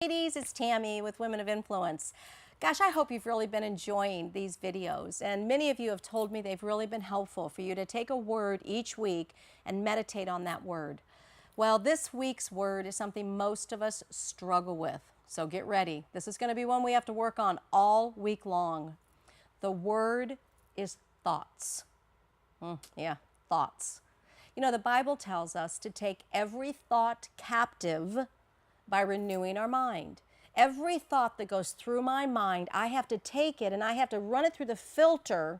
Ladies, it's Tammy with Women of Influence. Gosh, I hope you've really been enjoying these videos, and many of you have told me they've really been helpful for you to take a word each week and meditate on that word. Well, this week's word is something most of us struggle with, so get ready. This is going to be one we have to work on all week long. The word is thoughts. Yeah, thoughts. You know, the Bible tells us to take every thought captive by renewing our mind. Every thought that goes through my mind, I have to take it and I have to run it through the filter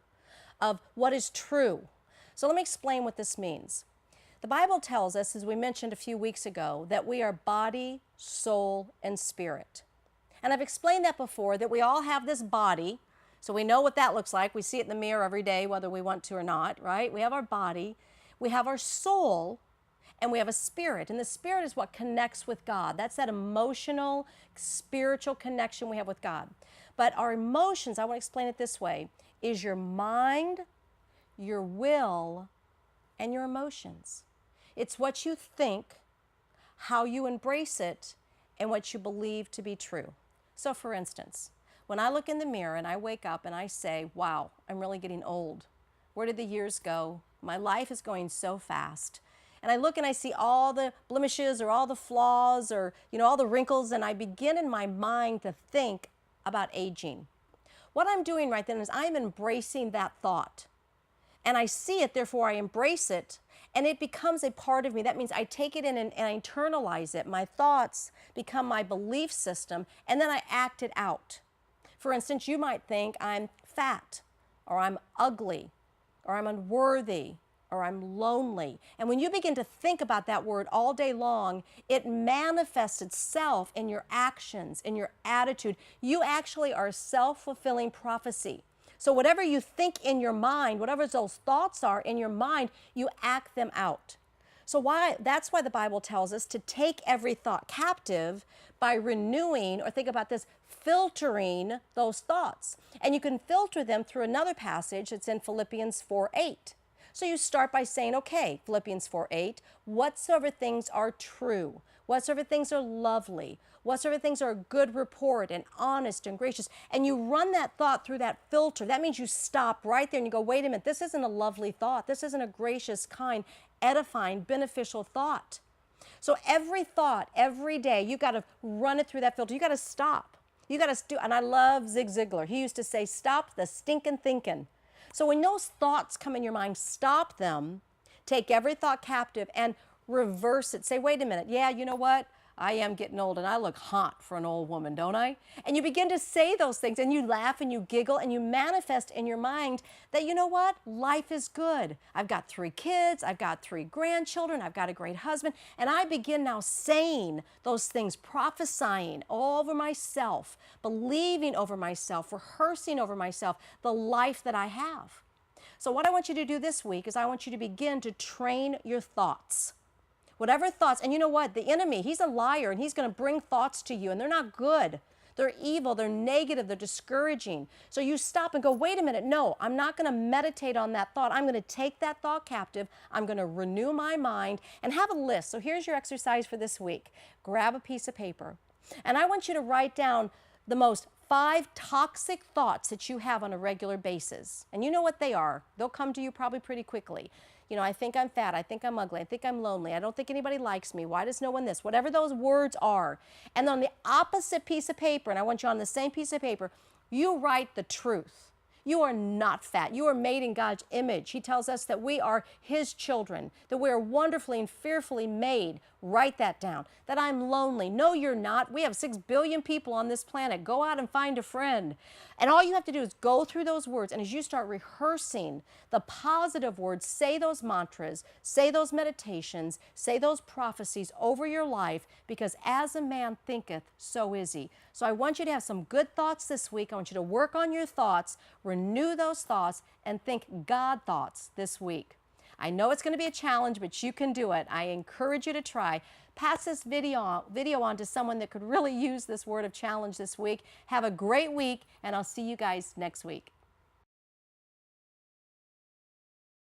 of what is true. So let me explain what this means. The Bible tells us, as we mentioned a few weeks ago, that we are body, soul, and spirit. And I've explained that before, that we all have this body, so we know what that looks like. We see it in the mirror every day, whether we want to or not, right? We have our body, we have our soul, and we have a spirit. And the spirit is what connects with God. That's that emotional, spiritual connection we have with God. But our emotions, I want to explain it this way, is your mind, your will, and your emotions. It's what you think, how you embrace it, and what you believe to be true. So for instance, when I look in the mirror and I wake up and I say, wow, I'm really getting old. Where did the years go? My life is going so fast. And I look and I see all the blemishes or all the flaws or, all the wrinkles, and I begin in my mind to think about aging. What I'm doing right then is I'm embracing that thought. And I see it, therefore I embrace it, and it becomes a part of me. That means I take it in and I internalize it. My thoughts become my belief system, and then I act it out. For instance, you might think I'm fat, or I'm ugly, or I'm unworthy, or I'm lonely. And when you begin to think about that word all day long, it manifests itself in your actions, in your attitude. You actually are a self-fulfilling prophecy. So whatever you think in your mind, whatever those thoughts are in your mind, you act them out. So that's why the Bible tells us to take every thought captive by renewing, or think about this, filtering those thoughts. And you can filter them through another passage that's in Philippians 4:8. So you start by saying, okay, Philippians 4:8, whatsoever things are true, whatsoever things are lovely, whatsoever things are good report and honest and gracious, and you run that thought through that filter. That means you stop right there and you go, wait a minute, this isn't a lovely thought. This isn't a gracious, kind, edifying, beneficial thought. So every thought, every day, you've got to run it through that filter. You've got to stop. You got to and I love Zig Ziglar. He used to say, stop the stinking thinking. So when those thoughts come in your mind, stop them, take every thought captive and reverse it. Say, wait a minute, yeah, you know what? I am getting old and I look hot for an old woman, don't I? And you begin to say those things and you laugh and you giggle and you manifest in your mind that, you know what? Life is good. I've got 3 kids, I've got 3 grandchildren, I've got a great husband, and I begin now saying those things, prophesying all over myself, believing over myself, rehearsing over myself the life that I have. So what I want you to do this week is I want you to begin to train your thoughts. Whatever thoughts, and you know what? The enemy, he's a liar, and he's going to bring thoughts to you, and they're not good. They're evil, they're negative, they're discouraging. So you stop and go, wait a minute, no, I'm not going to meditate on that thought. I'm going to take that thought captive. I'm going to renew my mind and have a list. So here's your exercise for this week. Grab a piece of paper, and I want you to write down the most 5 toxic thoughts that you have on a regular basis. And you know what they are. They'll come to you probably pretty quickly. I think I'm fat, I think I'm ugly, I think I'm lonely, I don't think anybody likes me, why does no one this? Whatever those words are. And on the opposite piece of paper, and I want you on the same piece of paper, you write the truth. You are not fat. You are made in God's image. He tells us that we are His children, that we are wonderfully and fearfully made. Write that down. That I'm lonely. No, you're not. We have 6 billion people on this planet. Go out and find a friend. And all you have to do is go through those words, and as you start rehearsing the positive words, say those mantras, say those meditations, say those prophecies over your life, because as a man thinketh, so is he. So I want you to have some good thoughts this week. I want you to work on your thoughts, renew those thoughts, and think God thoughts this week. I know it's going to be a challenge, but you can do it. I encourage you to try. Pass this video on to someone that could really use this word of challenge this week. Have a great week, and I'll see you guys next week.